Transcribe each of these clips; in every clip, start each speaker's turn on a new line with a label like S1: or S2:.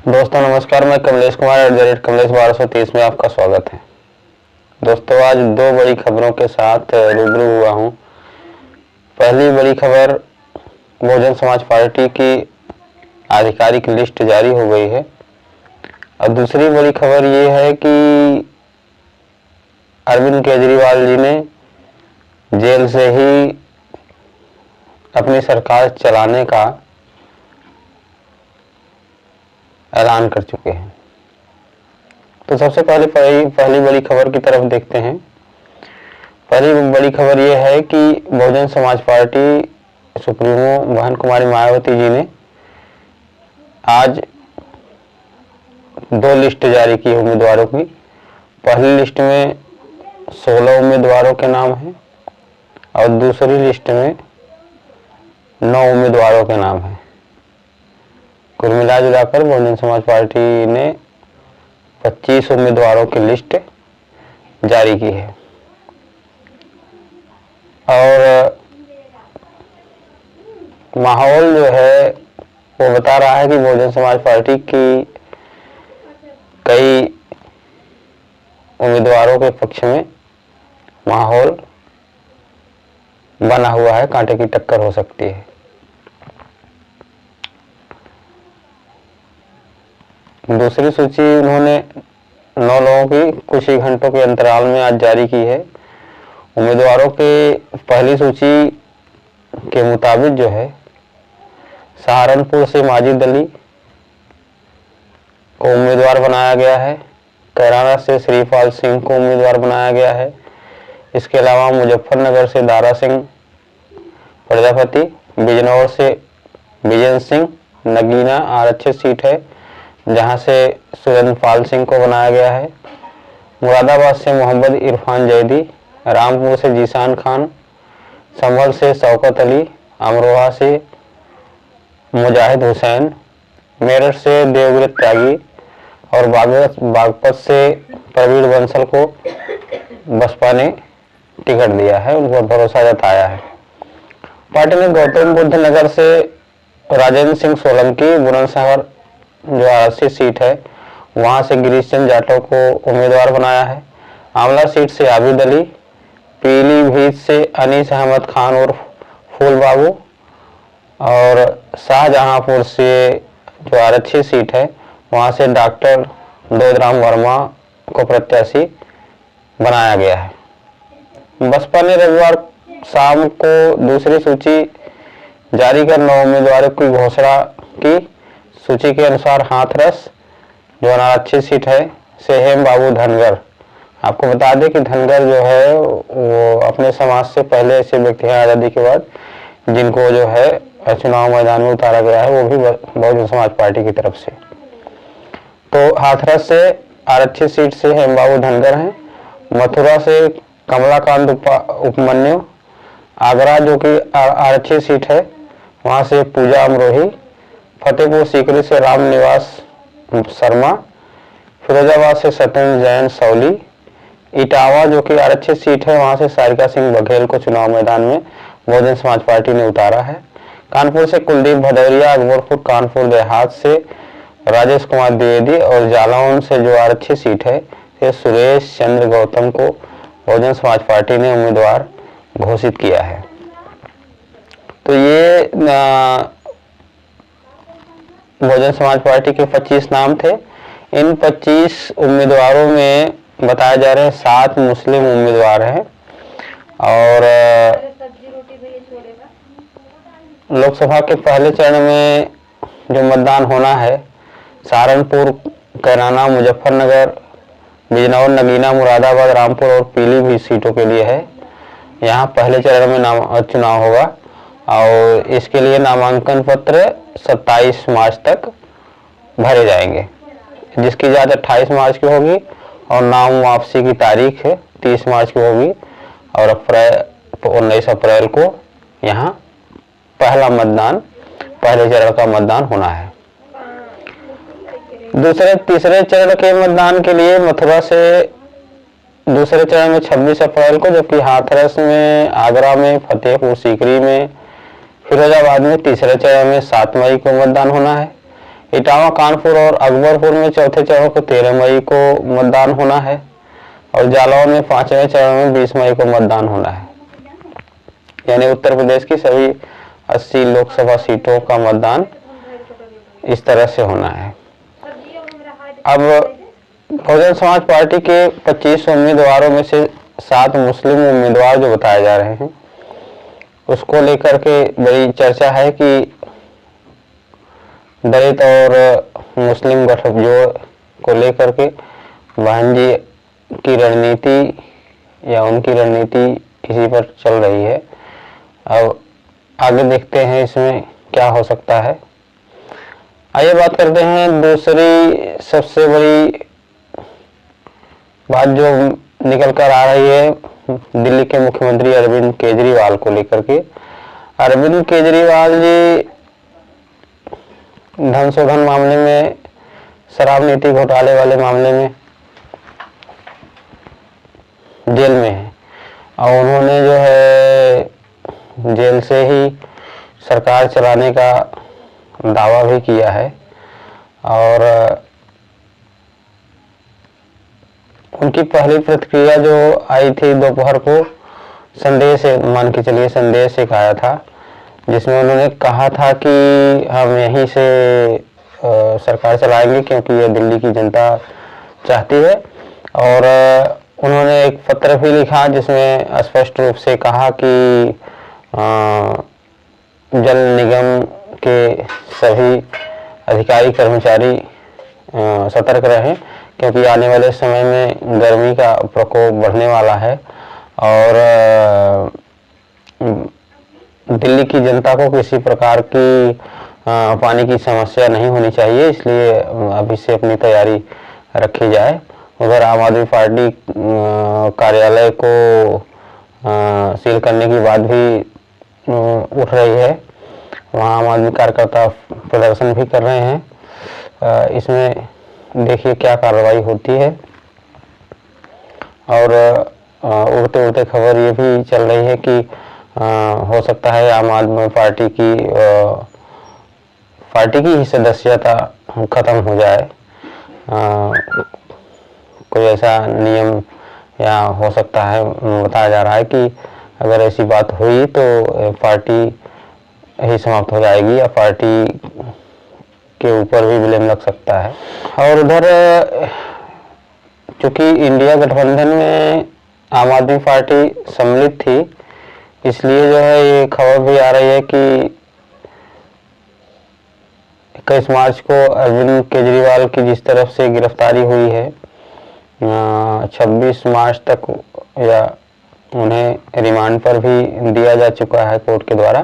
S1: दोस्तों नमस्कार, मैं कमलेश कुमार @कमलेश 1230 में आपका स्वागत है। दोस्तों आज दो बड़ी खबरों के साथ रूबरू हुआ हूं। पहली बड़ी खबर, बहुजन समाज पार्टी की आधिकारिक लिस्ट जारी हो गई है और दूसरी बड़ी खबर ये है कि अरविंद केजरीवाल जी ने जेल से ही अपनी सरकार चलाने का ऐलान कर चुके हैं। तो सबसे पहले पहली बड़ी खबर की तरफ देखते हैं। पहली बड़ी खबर यह है कि बहुजन समाज पार्टी सुप्रीमो बहन कुमारी मायावती जी ने आज दो लिस्ट जारी की उम्मीदवारों की। पहली लिस्ट में 16 उम्मीदवारों के नाम हैं और दूसरी लिस्ट में 9 उम्मीदवारों के नाम हैं। कुल मिला जुलाकर बहुजन समाज पार्टी ने 25 उम्मीदवारों की लिस्ट जारी की है और माहौल जो है वो बता रहा है कि बहुजन समाज पार्टी की कई उम्मीदवारों के पक्ष में माहौल बना हुआ है, कांटे की टक्कर हो सकती है। दूसरी सूची उन्होंने 9 लोगों की कुछ ही घंटों के अंतराल में आज जारी की है। उम्मीदवारों के पहली सूची के मुताबिक जो है, सहारनपुर से माजिद अली को उम्मीदवार बनाया गया है। कैराना से श्रीपाल सिंह को उम्मीदवार बनाया गया है। इसके अलावा मुजफ्फरनगर से दारा सिंह प्रजापति, बिजनौर से विजय सिंह नगीना आरक्षित सीट है जहां से सुरेंद्रपाल सिंह को बनाया गया है। मुरादाबाद से मोहम्मद इरफान जैदी, रामपुर से जीशान खान, संभल से शौकत अली, अमरोहा से मुजाहिद हुसैन, मेरठ से देवव्रत त्यागी और बागपत से प्रवीण बंसल को बसपा ने टिकट दिया है, उन पर भरोसा जताया है। पार्टी ने गौतम बुद्ध नगर से राजेंद्र सिंह सोलंकी, बुलंदशहर जो आरक्षित सीट है वहां से गिरीश चंद जाटव को उम्मीदवार बनाया है। आंवला सीट से आबिद अली, पीलीभीत से अनीस अहमद खान और फूल बाबू और शाहजहांपुर से जो आरक्षित सीट है वहां से डॉक्टर दोदराम वर्मा को प्रत्याशी बनाया गया है। बसपा ने रविवार शाम को दूसरी सूची जारी कर 9 उम्मीदवारों की घोषणा की। सूची के अनुसार हाथरस जो अनारक्षित सीट है से हेम बाबू धनगर। आपको बता दें कि धनगर जो है वो अपने समाज से पहले ऐसे व्यक्ति हैं आज़ादी के बाद जिनको जो है चुनाव मैदान में उतारा गया है, वो भी बहुजन समाज पार्टी की तरफ से। तो हाथरस से आरक्षित सीट से हेम बाबू धनगर हैं। मथुरा से कमलाकांत उपमन्यु, आगरा जो कि आरक्षित सीट है वहां से पूजा अमरोही, फतेहपुर सीकरी से राम निवास शर्मा, फिरोजाबाद से सत्येंद्र जैन सौली, इटावा जो कि आरक्षित सीट है वहां से सारिका सिंह बघेल को चुनाव मैदान में बहुजन समाज पार्टी ने उतारा है। कानपुर से कुलदीप भदौरिया, अकबरपुर कानपुर देहात से राजेश कुमार द्विवेदी और जालौन से जो आरक्षित सीट है ये सुरेश चंद्र गौतम को बहुजन समाज पार्टी ने उम्मीदवार घोषित किया है। तो ये बहुजन समाज पार्टी के 25 नाम थे। इन 25 उम्मीदवारों में बताया जा रहे हैं 7 मुस्लिम उम्मीदवार हैं और लोकसभा के पहले चरण में जो मतदान होना है सहारनपुर, कैराना, मुजफ्फरनगर, बिजनौर, नगीना, मुरादाबाद, रामपुर और पीलीभीत सीटों के लिए है। यहाँ पहले चरण में चुनाव होगा और इसके लिए नामांकन पत्र 27 मार्च तक भरे जाएंगे, जिसकी जांच 28 मार्च की होगी और नाम वापसी की तारीख 30 मार्च की होगी और 19 अप्रैल को यहाँ पहले चरण का मतदान होना है। तीसरे चरण के मतदान के लिए मथुरा से दूसरे चरण में 26 अप्रैल को, जबकि हाथरस में, आगरा में, फतेहपुर सीकरी में, फिरोजाबाद में तीसरे चरण में 7 मई को मतदान होना है। इटावा, कानपुर और अकबरपुर में चौथे चरण को 13 मई को मतदान होना है और जालौन में 5वें चरण में 20 मई को मतदान होना है। यानी उत्तर प्रदेश की सभी 80 लोकसभा सीटों का मतदान इस तरह से होना है। अब बहुजन समाज पार्टी के 25 उम्मीदवारों में से 7 मुस्लिम उम्मीदवार जो बताए जा रहे हैं, उसको लेकर के बड़ी चर्चा है कि दलित और मुस्लिम गठजोड़ को लेकर के बहन जी की रणनीति या उनकी रणनीति इसी पर चल रही है। अब आगे देखते हैं इसमें क्या हो सकता है। आइए बात करते हैं दूसरी सबसे बड़ी बात जो निकल कर आ रही है दिल्ली के मुख्यमंत्री अरविंद केजरीवाल को लेकर के। अरविंद केजरीवाल जी धन शोधन मामले में, शराब नीति घोटाले वाले मामले में जेल में है और उन्होंने जो है जेल से ही सरकार चलाने का दावा भी किया है और उनकी पहली प्रतिक्रिया जो आई थी दोपहर को संदेश, मान के चलिए संदेश एक आया था जिसमें उन्होंने कहा था कि हम यहीं से सरकार चलाएंगे क्योंकि ये दिल्ली की जनता चाहती है। और उन्होंने एक पत्र भी लिखा जिसमें स्पष्ट रूप से कहा कि जल निगम के सभी अधिकारी कर्मचारी सतर्क रहें क्योंकि आने वाले समय में गर्मी का प्रकोप बढ़ने वाला है और दिल्ली की जनता को किसी प्रकार की पानी की समस्या नहीं होनी चाहिए, इसलिए अभी से अपनी तैयारी रखी जाए। उधर आम आदमी पार्टी कार्यालय को सील करने की बात भी उठ रही है, वहाँ आम आदमी कार्यकर्ता प्रदर्शन भी कर रहे हैं। इसमें देखिए क्या कार्रवाई होती है। और उड़ते उड़ते खबर ये भी चल रही है कि हो सकता है आम आदमी पार्टी की ही सदस्यता खत्म हो जाए। कोई ऐसा नियम या हो सकता है, बताया जा रहा है कि अगर ऐसी बात हुई तो पार्टी ही समाप्त हो जाएगी या पार्टी के ऊपर भी ब्लेम लग सकता है। और उधर चूंकि इंडिया गठबंधन में आम आदमी पार्टी सम्मिलित थी, इसलिए जो है ये खबर भी आ रही है कि 21 मार्च को अरविंद केजरीवाल की जिस तरफ से गिरफ्तारी हुई है, 26 मार्च तक या उन्हें रिमांड पर भी दिया जा चुका है कोर्ट के द्वारा।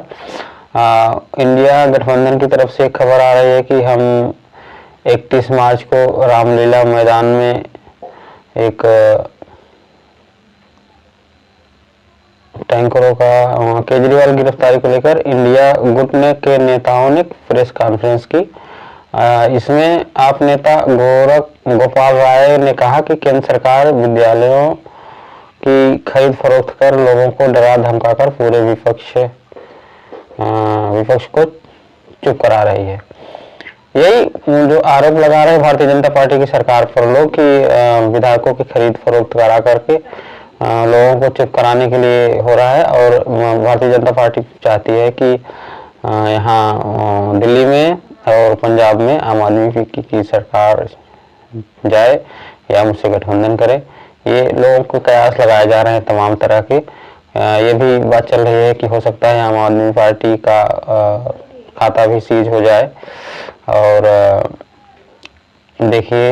S1: इंडिया गठबंधन की तरफ से खबर आ रही है कि हम 31 मार्च को रामलीला मैदान में एक टैंकरों का केजरीवाल गिरफ्तारी को लेकर इंडिया गुट के नेताओं ने प्रेस कॉन्फ्रेंस की। इसमें आप नेता गोपाल राय ने कहा कि केंद्र सरकार विद्यालयों की खरीद फरोख्त कर लोगों को डरा धमकाकर पूरे विपक्ष को चुप करा रही है। यही जो आरोप लगा रहे हैं भारतीय जनता पार्टी की सरकार पर लोग कि विधायकों की खरीद फरोख्त करा करके लोगों को चुप कराने के लिए हो रहा है। और भारतीय जनता पार्टी चाहती है कि यहाँ दिल्ली में और पंजाब में आम आदमी की सरकार जाए या मुझसे गठबंधन करे। ये लोगों को कयास लगाए जा रहे हैं तमाम तरह के। ये भी बात चल रही है कि हो सकता है आम आदमी पार्टी का खाता भी सीज हो जाए। और देखिए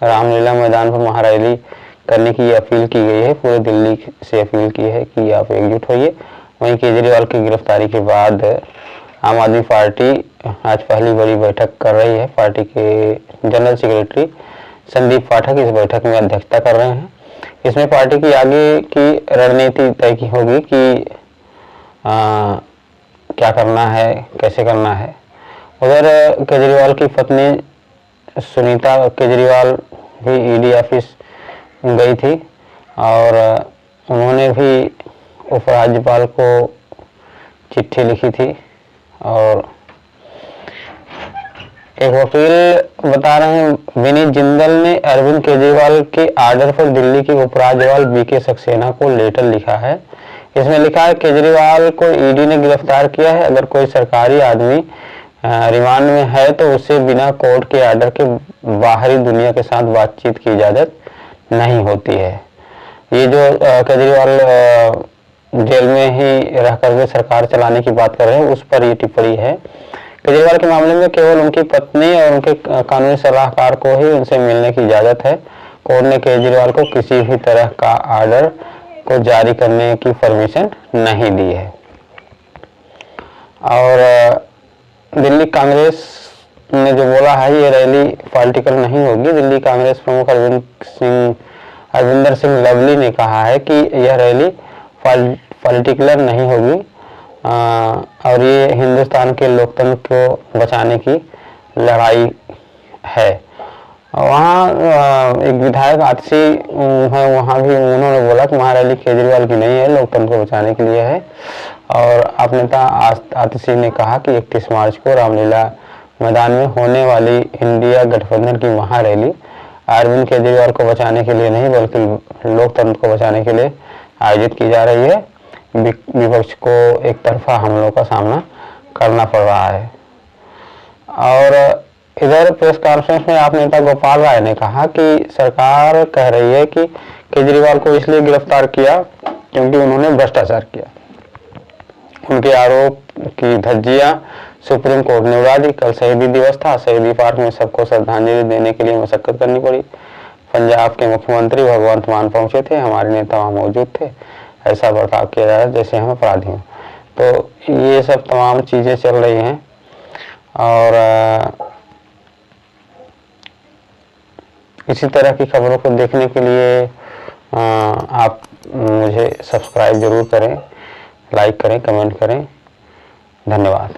S1: रामलीला मैदान पर महारैली करने की अपील की गई है, पूरे दिल्ली से अपील की है कि आप एकजुट होइए। वहीं केजरीवाल की गिरफ्तारी के बाद आम आदमी पार्टी आज पहली बड़ी बैठक कर रही है। पार्टी के जनरल सेक्रेटरी संदीप पाठक इस बैठक में अध्यक्षता कर रहे हैं। इसमें पार्टी की आगे की रणनीति तय की होगी कि क्या करना है, कैसे करना है। उधर केजरीवाल की पत्नी सुनीता केजरीवाल भी ईडी ऑफिस गई थी और उन्होंने भी उपराज्यपाल को चिट्ठी लिखी थी और एक वकील बता रहे हैं विनीत जिंदल ने अरविंद केजरीवाल के आर्डर पर दिल्ली के उपराज्यपाल बीके सक्सेना को लेटर लिखा है। इसमें लिखा है केजरीवाल को ईडी ने गिरफ्तार किया है। अगर कोई सरकारी आदमी रिमांड में है तो उसे बिना कोर्ट के आर्डर के बाहरी दुनिया के साथ बातचीत की इजाजत नहीं होती है। ये जो केजरीवाल जेल में ही रह करके सरकार चलाने की बात कर रहे हैं उस पर ये टिप्पणी है। केजरीवाल के मामले में केवल उनकी पत्नी और उनके कानूनी सलाहकार को ही उनसे मिलने की इजाजत है। कोर्ट ने केजरीवाल को किसी भी तरह का आर्डर को जारी करने की परमिशन नहीं दी है। और दिल्ली कांग्रेस ने जो बोला है ये रैली पॉलिटिकल नहीं होगी। दिल्ली कांग्रेस प्रमुख अरविंदर सिंह लवली ने कहा है कि यह रैली पॉलिटिकल नहीं होगी और ये हिंदुस्तान के लोकतंत्र को बचाने की लड़ाई है। वहाँ एक विधायक आतिशी है, वहाँ भी उन्होंने बोला कि महारैली केजरीवाल की नहीं है, लोकतंत्र को बचाने के लिए है। और आप नेता आतिशी ने कहा कि 31 मार्च को रामलीला मैदान में होने वाली इंडिया गठबंधन की महारैली अरविंद केजरीवाल को बचाने के लिए नहीं बल्कि लोकतंत्र को बचाने के लिए आयोजित की जा रही है। विपक्ष को एक तरफा हमलों का सामना करना पड़ रहा है। और इधर प्रेस कॉन्फ्रेंस में आप नेता गोपाल राय ने कहा कि सरकार कह रही है कि केजरीवाल को इसलिए गिरफ्तार किया क्योंकि उन्होंने भ्रष्टाचार किया। उनके आरोप की धज्जियां सुप्रीम कोर्ट ने उड़ा दी। कल शहीदी दिवस था। शहीदी पार्क में सबको श्रद्धांजलि देने के लिए मशक्कत करनी पड़ी। पंजाब के मुख्यमंत्री भगवंत मान पहुंचे थे, हमारे नेता वहां मौजूद थे। ऐसा बर्ताव किया जा रहा है जैसे हम अपराधी हों। तो ये सब तमाम चीजें चल रही हैं। और इसी तरह की खबरों को देखने के लिए आप मुझे सब्सक्राइब जरूर करें, लाइक करें, कमेंट करें। धन्यवाद।